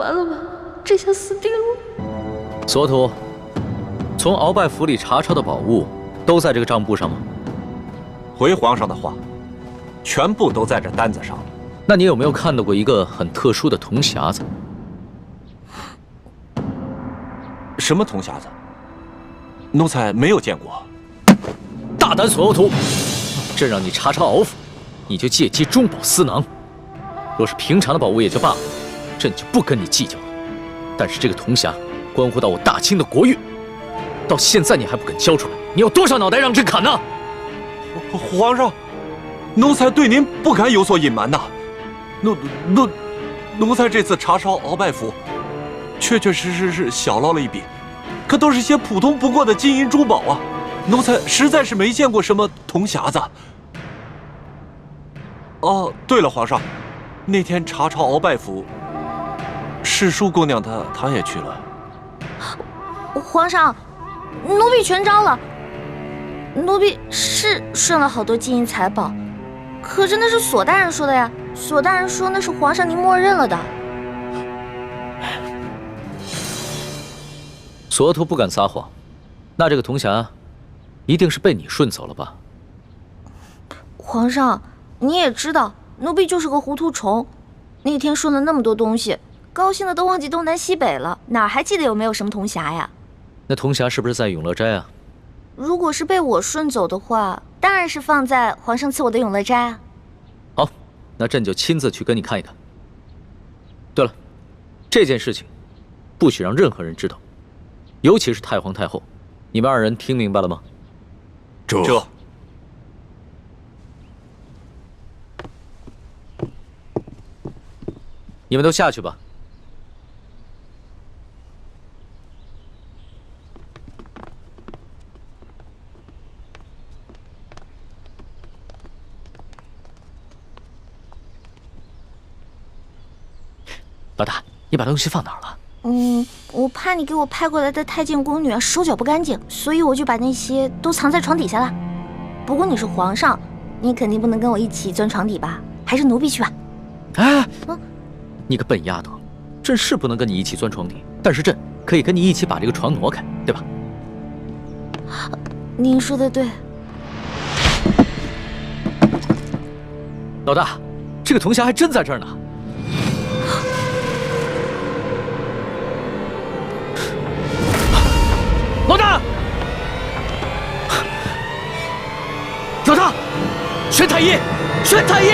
完了，这下死定了。索土，从鳌拜府里查抄的宝物都在这个账簿上吗？回皇上的话，全部都在这单子上了。那你有没有看到过一个很特殊的铜匣子？什么铜匣子？奴才没有见过。大胆索土！朕让你查抄鳌府，你就借机中饱私囊。若是平常的宝物也就罢了，朕就不跟你計較了。但是这個銅匣關乎到我大清的國運，到現在你還不肯交出來，你有多少腦袋讓朕砍呢？皇上，奴才對您不敢有所隱瞞吶。奴才這次查抄鳌拜府，確實是小撈了一筆，可都是些普通不過的金銀珠寶啊。奴才實在是沒見過什麼銅匣子。哦，對了，皇上，那天查抄鳌拜府，世淑姑娘她也去了。皇上，奴婢全招了。奴婢是順了好多金銀財寶，可是那是索大人說的呀。索大人說那是皇上您默認了的。索土不敢撒謊，那這個銅匣一定是被你順走了吧？皇上，你也知道，奴婢就是個糊塗蟲。那天順了那麼多東西，高興的都忘記東南西北了，哪還記得有沒有什麼銅匣呀？那銅匣是不是在永樂齋啊？如果是被我順走的話，當然是放在皇上賜我的永樂齋啊。好，那朕就親自去跟你看一看。對了，這件事情不許讓任何人知道，尤其是太皇太后。你們二人聽明白了嗎？這。你們都下去吧。老大，你把東西放哪兒了？我怕你給我派過來的太監宮女手腳不乾淨，所以我就把那些都藏在床底下了。不過你是皇上，你肯定不能跟我一起鑽床底吧？還是奴婢去吧。哎，你個笨丫頭，朕是不能跟你一起鑽床底，但是朕可以跟你一起把這個床挪開，對吧？您說的對。老大，這個銅匣還真在這兒呢。老大，老大，宣太医，宣太医！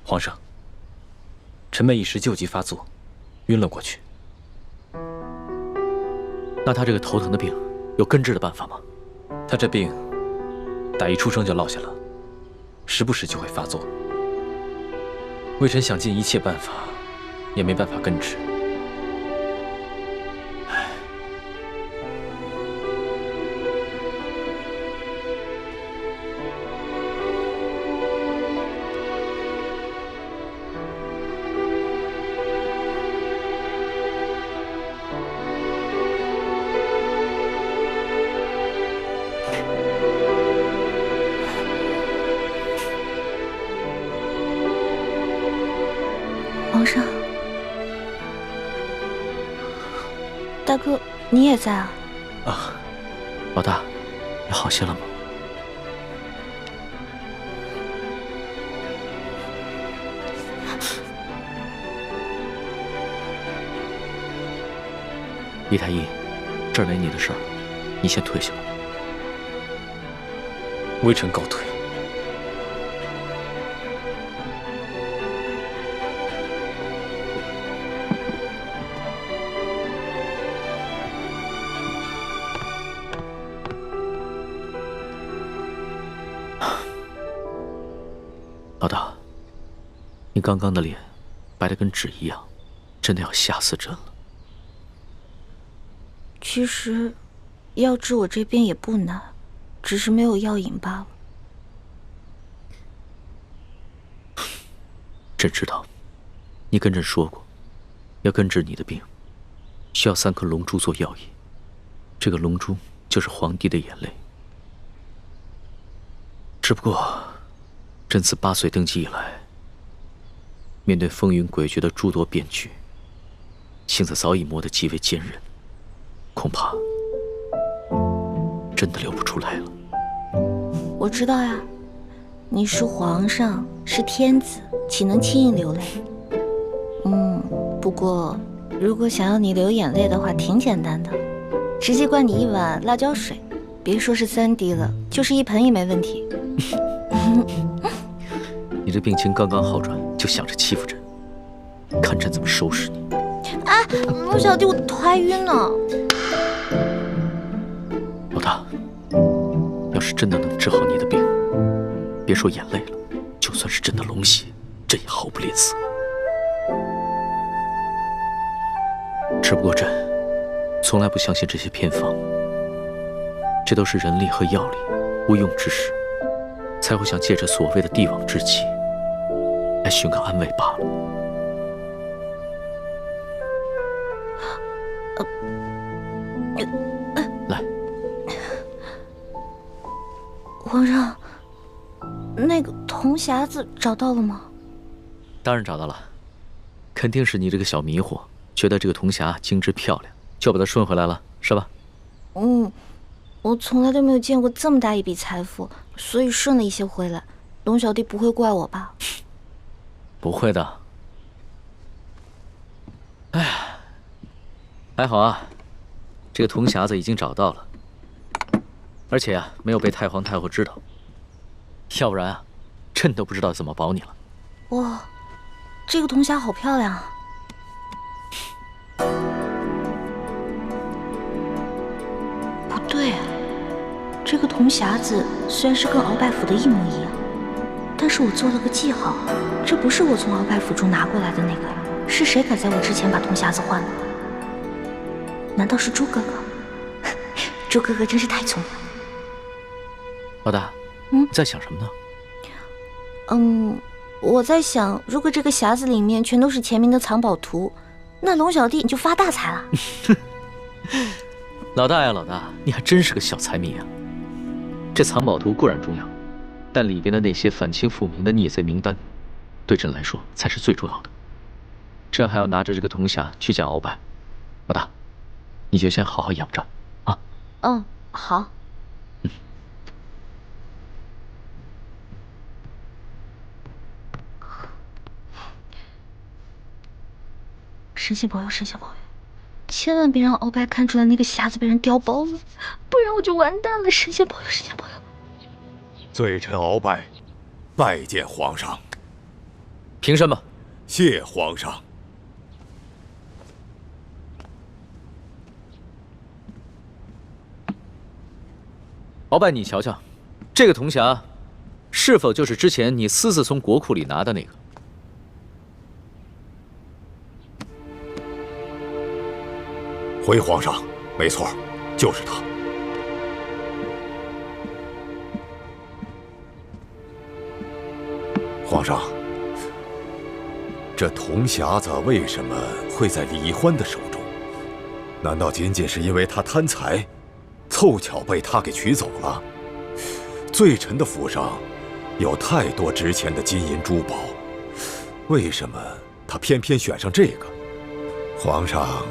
皇上，臣妹一時舊疾發作，暈了過去。那他這個頭疼的病有根治的辦法嗎？他這病打一出生就落下了，時不時就會發作。微臣想盡一切辦法，也沒辦法根治。皇上，大哥，你也在啊？啊，老大，你好些了嗎？李太医，這兒沒你的事兒，你先退下吧。微臣告退。老大，你剛剛的臉白得跟紙一樣，真的要嚇死朕了。其實，要治我這邊也不難，只是沒有藥引罷了。朕知道，你跟朕说过，要根治你的病，需要3顆龍珠做药引。这个龙珠就是皇帝的眼淚。只不过，朕自8岁登基以来，面对风雲詭譎的諸多變局，性子早已磨得極為堅韌，恐怕真的流不出來了。我知道呀，你是皇上，是天子，豈能輕易流淚？不過如果想要你流眼淚的話，挺簡單的，直接灌你1碗辣椒水，別說是3滴了，就是1盆也沒問題。你這病情剛剛好轉，就想着欺負朕，看朕怎麼收拾你！啊，龍小弟，我頭還暈呢。老大，要是真的能治好你的病，別說眼淚了，就算是朕的龍血，朕也毫不吝嗇。只不過朕從來不相信這些偏方，這都是人力和藥力無用之時，才會想借着所謂的帝王之氣來尋個安慰罷了。來，皇上，那個銅匣子找到了嗎？當然找到了，肯定是你這個小迷惑，覺得這個銅匣精緻漂亮，就把它順回來了，是吧？我從來都沒有見過這麼大一筆財富，所以順了一些回來。龍小弟不會怪我吧？不會的。哎呀，還好啊，這個銅匣子已經找到了，而且啊，沒有被太皇太后知道，要不然啊，朕都不知道怎麼保你了。哇，這個銅匣好漂亮啊！不對啊，這個銅匣子雖然是跟鰲拜府的一模一樣，但是我做了個記號，這不是我從鰲拜府中拿過來的那個，是誰敢在我之前把銅匣子換了？難道是豬哥哥？豬哥哥真是太聰明了。老大，你在想什麼呢？我在想，如果這個匣子裡面全都是前明的藏寶圖，那龍小弟你就發大財了。老大呀，老大，你還真是個小財迷啊！這藏寶圖固然重要，但裡邊的那些反清復明的逆賊名單，對朕來說才是最重要的。朕還要拿着這個銅匣去見鰲拜。老大，你就先好好養着啊。好。神仙保佑，神仙保佑！千萬別讓鰲拜看出來那個匣子被人調包了，不然我就完蛋了。神仙保佑，神仙保佑！罪臣鰲拜，拜見皇上。憑什麼？謝皇上。鰲拜，你瞧瞧，這個銅匣，是否就是之前你私自從國庫裡拿的那個？回皇上，沒錯，就是他。皇上，這銅匣子為什麼會在李歡的手中？難道僅僅是因為他貪財，湊巧被他給取走了？罪臣的府上有太多值錢的金銀珠寶，為什麼他偏偏選上這個？皇上，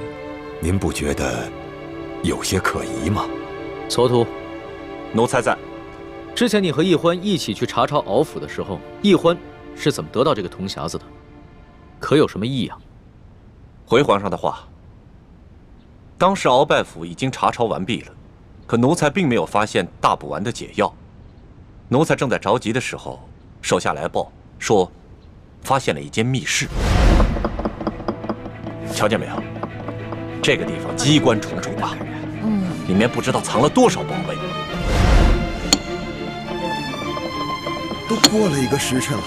您不覺得有些可疑嗎？蹉跎，奴才在。之前你和奕歡一起去查抄敖府的時候，奕歡是怎麼得到這個銅匣子的？可有什麼異樣？回皇上的話，當時鰲拜府已經查抄完畢了，可奴才並沒有發現大補丸的解藥。奴才正在着急的時候，手下來報說，發現了一間密室。瞧見沒有？這個地方機關重重啊，裡面不知道藏了多少寶貝。都過了1個時辰了，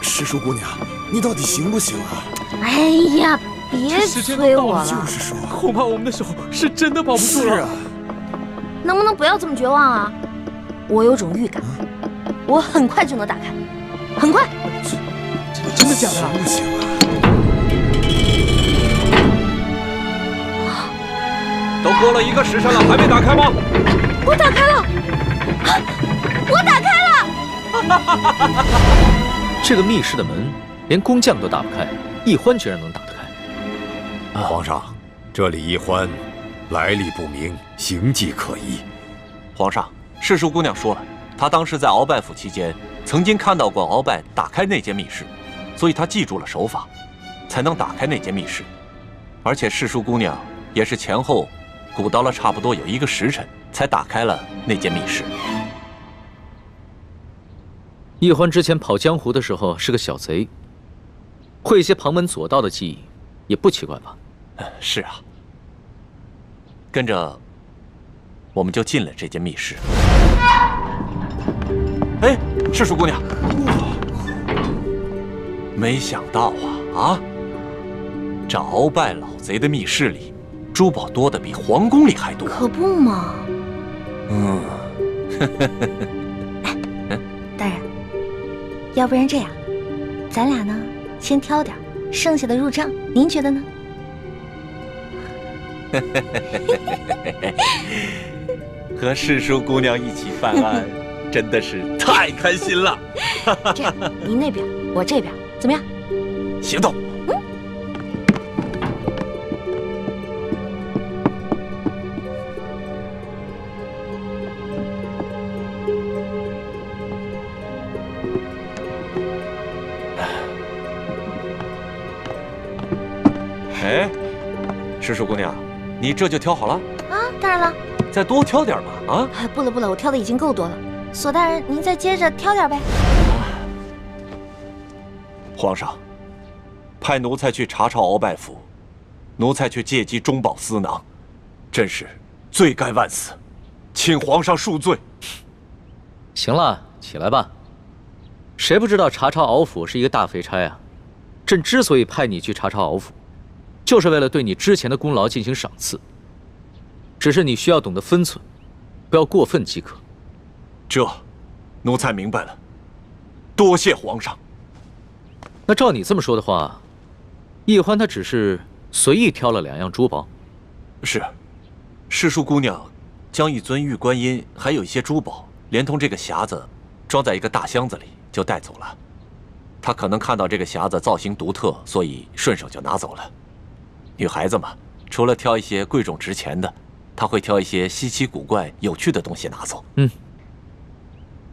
詩書姑娘，你到底行不行啊？哎呀，別催我了。就是說，恐怕我們的手是真的保不住了。是啊，能不能不要這麼絕望啊？我有種預感，我很快就能打開，很快。真的假的？不行啊！都过了1个时辰了，还没打開嗎？我打開了，我打開了！這個密室的門，連工匠都打不開，易歡居然能打得開。皇上，這裡易歡來歷不明，形跡可疑。皇上，世淑姑娘說了，她當時在鰲拜府期間，曾經看到過鰲拜打開那間密室，所以她記住了手法，才能打開那間密室。而且世淑姑娘也是前後鼓捣了差不多有1個時辰，才打開了那間密室。易歡之前跑江湖的時候是個小賊，會一些旁門左道的技藝，也不奇怪吧？是啊，跟着我們就進了這間密室。哎，世淑姑娘，沒想到啊，這鰲拜老賊的密室裡，珠寶多的比皇宮裡還多。可不嘛。大人，要不然這樣，咱倆呢先挑點，剩下的入賬，您覺得呢？和世淑姑娘一起犯案，真的是太開心了。這樣，您那邊，我這邊，怎麼樣？行動。哎，世淑姑娘，你這就挑好了？啊，當然了。再多挑點吧，啊！哎，不了不了，我挑的已經夠多了。索大人，您再接着挑點唄。皇上，派奴才去查抄鰲拜府，奴才卻借機中飽私囊，真是罪該萬死，請皇上恕罪。行了，起來吧。誰不知道查抄敖府是一個大肥差啊？朕之所以派你去查抄敖府，就是為了對你之前的功勞進行賞賜。只是你需要懂得分寸，不要過分即可。這，奴才明白了，多謝皇上。那照你這麼說的話，易歡他只是隨意挑了2樣珠寶。是，世淑姑娘將一尊玉觀音還有一些珠寶，連同這個匣子，裝在一個大箱子裡就帶走了。她可能看到這個匣子造型獨特，所以順手就拿走了。女孩子嘛，除了挑一些貴重值錢的，她會挑一些稀奇古怪、有趣的東西拿走。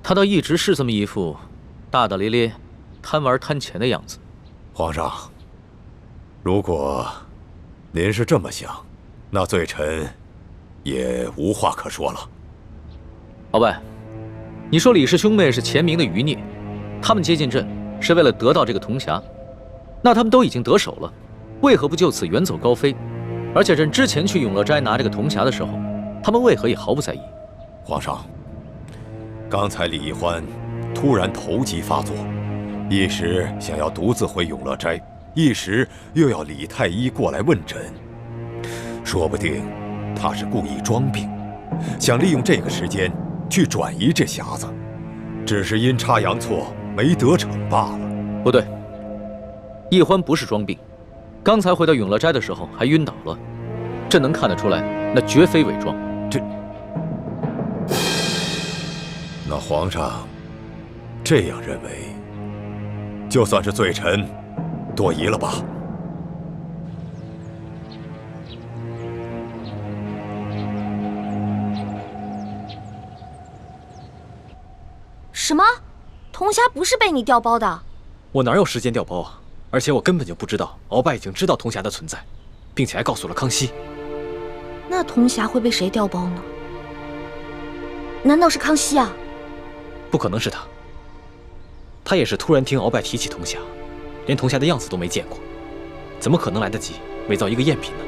她倒一直是這麼一副大大咧咧、貪玩貪錢的樣子。皇上，如果您是這麼想，那罪臣也無話可說了。鰲拜，你說李氏兄妹是前明的餘孽，他們接近朕是為了得到這個銅匣，那他們都已經得手了，為何不就此遠走高飛？而且朕之前去永樂齋拿這個銅匣的時候，他們為何也毫不在意？皇上，剛才李易歡突然投機發作，一時想要獨自回永樂齋，一時又要李太醫過來問診，說不定他是故意裝病，想利用這個時間去轉移這匣子，只是陰差陽錯沒得逞罷了。不對，易歡不是裝病，剛才回到永樂齋的時候還暈倒了，朕能看得出來，那絕非偽裝。那皇上這樣認為，就算是罪臣多疑了吧？什麼？銅匣不是被你調包的？我哪有時間調包啊？而且我根本就不知道鰲拜已經知道銅匣的存在，並且還告訴了康熙。那銅匣會被誰調包呢？難道是康熙啊？不可能是他，他也是突然聽鰲拜提起銅匣，連銅匣的樣子都沒見過，怎麼可能來得及偽造一個贗品呢？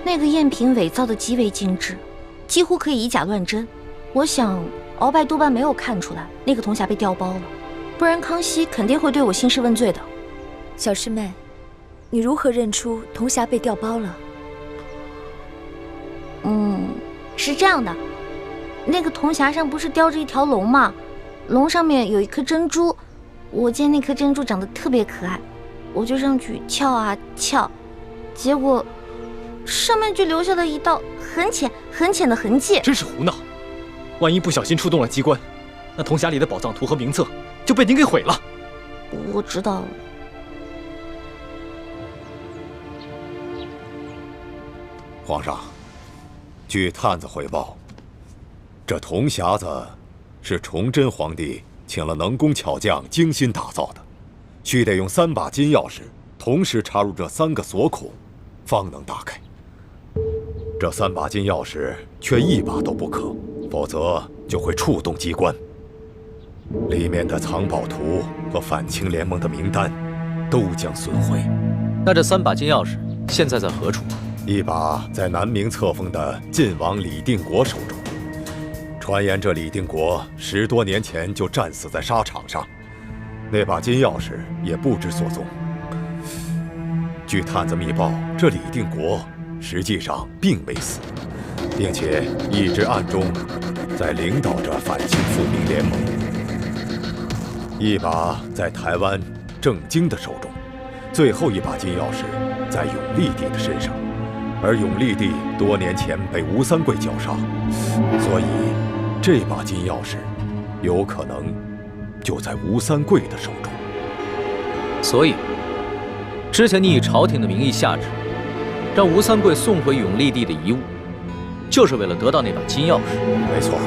那個贗品偽造的極為精緻，幾乎可以以假亂真。我想鰲拜多半沒有看出來那個銅匣被調包了，不然康熙肯定會對我興師問罪的。小師妹，你如何認出銅匣被調包了？是這樣的。那個銅匣上不是雕着一條龍嗎？龍上面有一顆珍珠，我见那顆珍珠長得特別可愛，我就上去撬啊撬，結果上面就留下了一道很淺很淺的痕跡。真是胡鬧！萬一不小心觸動了機關，那銅匣裡的寶藏圖和名冊就被您給毀了。我知道了。皇上，据探子回報，这铜匣子是崇祯皇帝请了能工巧匠精心打造的，须得用3把金钥匙同时插入这3个锁孔，方能打开。这3把金钥匙却1把都不可，否則就會觸動機關。裡面的藏寶圖和反清聯盟的名單都將損毀。那這3把金鑰匙現在在何處？一把在南明冊封的晉王李定國手中。傳言這李定國10多年前就戰死在沙場上，那把金鑰匙也不知所蹤。據探子密報，這李定國實際上並未死，並且一直暗中在領導着反清復明聯盟。一把在台灣鄭經的手中，最後一把金鑰匙在永歷帝的身上。而永歷帝多年前被吳三桂絞殺，所以這把金鑰匙有可能就在吳三桂的手中。所以，之前你以朝廷的名義下旨，讓吳三桂送回永歷帝的遺物，就是為了得到那把金鑰匙。沒錯，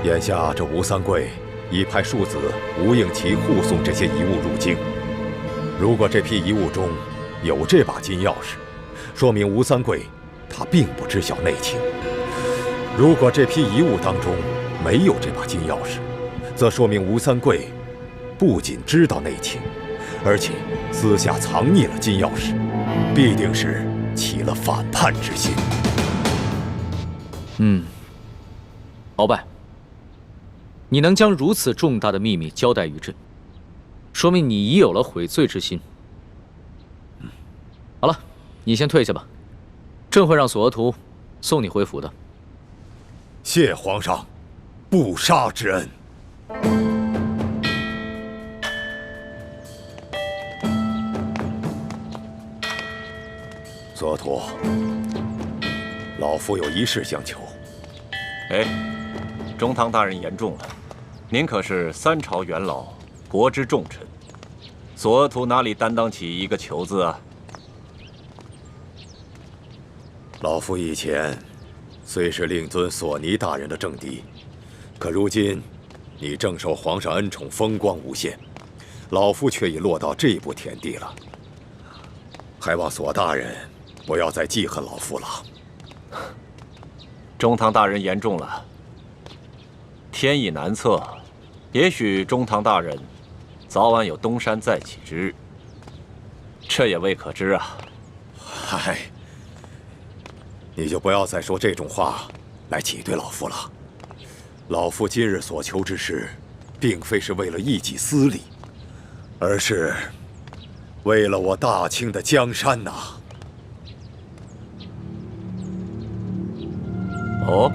眼下這吳三桂已派庶子吳應奇護送這些遺物入京。如果這批遺物中有這把金鑰匙，說明吳三桂他並不知曉內情。如果這批遺物當中沒有這把金鑰匙，則說明吳三桂不僅知道內情，而且私下藏匿了金鑰匙，必定是起了反叛之心。鳌拜，你能將如此重大的秘密交代於朕，說明你已有了悔罪之心。好了，你先退下吧，朕會讓索額圖送你回府的。謝皇上不殺之恩。索額圖，老夫有一事相求。哎，中堂大人言重了，您可是3朝元老，國之重臣，索額圖哪裡擔當起一個求字啊？老夫以前雖是令尊索尼大人的政敵，可如今你正受皇上恩寵，風光無限，老夫卻已落到這步田地了。還望索大人不要再記恨老夫了。中堂大人言重了，天意難測，也許中堂大人早晚有東山再起之日，這也未可知啊。嗨，你就不要再說這種話來擠兌老夫了。老夫今日所求之事，並非是為了一己私利，而是為了我大清的江山吶。哦，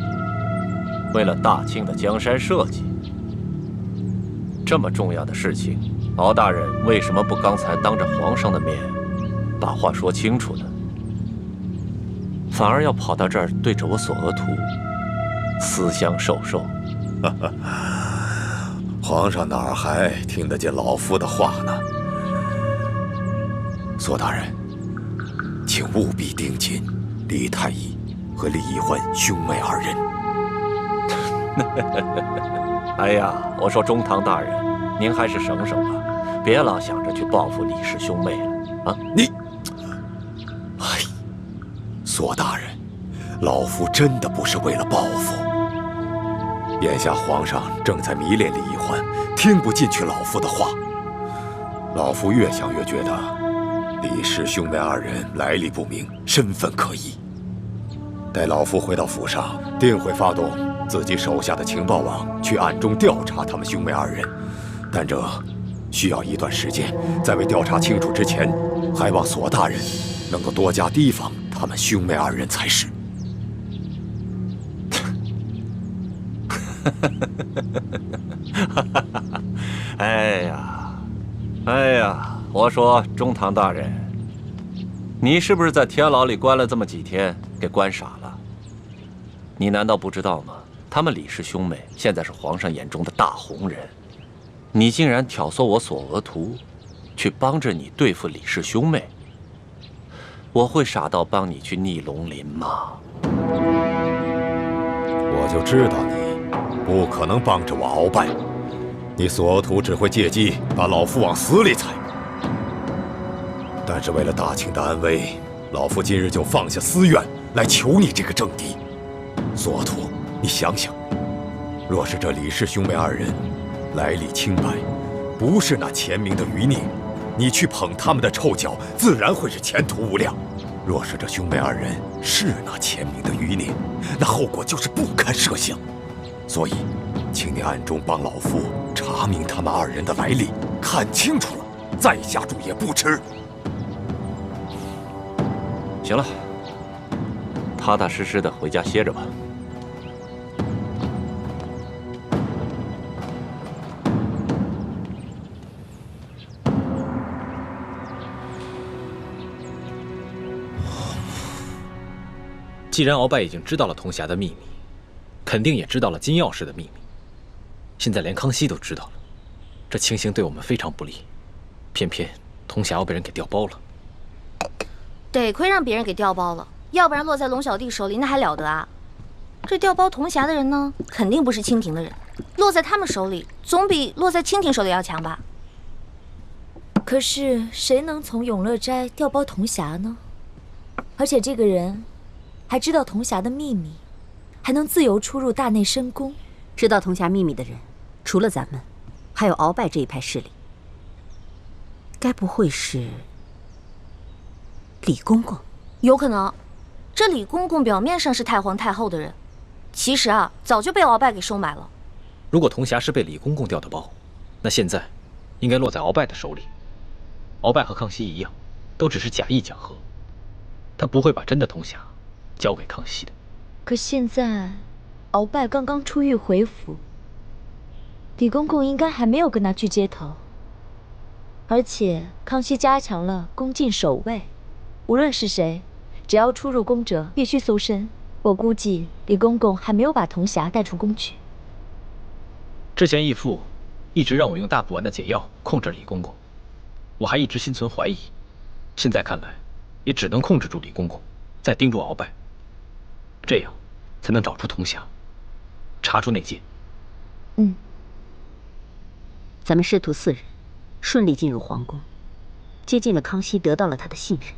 為了大清的江山社稷，這麼重要的事情，敖大人為什麼不剛才當着皇上的面把話說清楚呢？反而要跑到這兒對着我索額圖私相授受。皇上哪兒還聽得見老夫的話呢？索大人，請務必盯緊李太醫和李義歡兄妹2人。哎呀，我說中堂大人，您還是省省吧，別老想着去報復李氏兄妹了啊！你，哎，索大人，老夫真的不是為了報復。眼下皇上正在迷戀李義歡，聽不進去老夫的話。老夫越想越覺得李氏兄妹2人來歷不明，身份可疑。待老夫回到府上，定會發動自己手下的情報網去暗中調查他們兄妹2人，但這需要一段時間。在未調查清楚之前，還望索大人能夠多加提防他們兄妹2人才是。哎呀，哎呀，我說中堂大人，你是不是在天牢裡關了這麼幾天，給關傻了？你難道不知道嗎？他們李氏兄妹現在是皇上眼中的大紅人，你竟然挑唆我索额图，去幫着你對付李氏兄妹，我會傻到幫你去逆龍鳞嗎？我就知道你不可能幫着我鳌拜，你索额图只会借机把老夫往死里踩。但是为了大清的安危，老夫今日就放下私怨來求你這個政敵。索額圖，你想想，若是這李氏兄妹二人來歷清白，不是那前明的餘孽，你去捧他們的臭腳，自然會是前途無量。若是這兄妹二人是那前明的餘孽，那後果就是不堪設想。所以，請你暗中幫老夫查明他們二人的來歷，看清楚了再下注也不遲。行了，踏踏實實的回家歇着吧。既然鳌拜已經知道了銅匣的秘密，肯定也知道了金鑰匙的秘密。現在連康熙都知道了，這情形對我們非常不利。偏偏銅匣要被人給調包了，得虧讓別人給調包了，要不然落在龍小弟手裡那還了得啊！這調包銅匣的人呢，肯定不是清廷的人，落在他們手裡總比落在清廷手裡要強吧？可是誰能從永樂齋調包銅匣呢？而且這個人還知道銅匣的秘密，還能自由出入大內深宮。知道銅匣秘密的人，除了咱們，還有鳌拜這一派勢力。該不會是李公公？有可能。這李公公表面上是太皇太后的人，其實啊，早就被鳌拜給收買了。如果銅匣是被李公公調的包，那現在應該落在鳌拜的手裡。鳌拜和康熙一樣，都只是假意講和，他不會把真的銅匣交給康熙的。可現在，鳌拜剛剛出獄回府，李公公應該還沒有跟他去接頭。而且康熙加強了宮禁守衛，無論是誰，只要出入宮者必須搜身。我估計李公公還沒有把銅匣帶出宮去。之前義父一直讓我用大補丸的解藥控制李公公，我還一直心存懷疑。現在看來，也只能控制住李公公，再盯住鳌拜，這樣才能找出銅匣，查出內奸。咱們師徒4人順利進入皇宮，接近了康熙，得到了他的信任。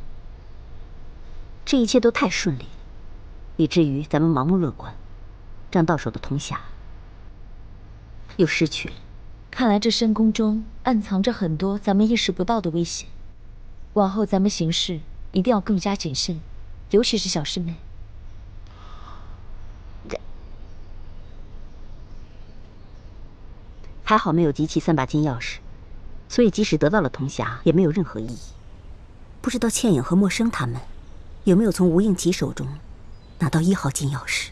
這一切都太順利，以至於咱們盲目樂觀，讓到手的銅匣又失去了。看來這深宮中暗藏着很多咱們意識不到的危險，往後咱們行事一定要更加謹慎，尤其是小師妹。還好沒有集齊3把金鑰匙，所以即使得到了銅匣，也沒有任何意義。不知道倩影和默笙他們有沒有從吳應奇手中拿到1號金鑰匙？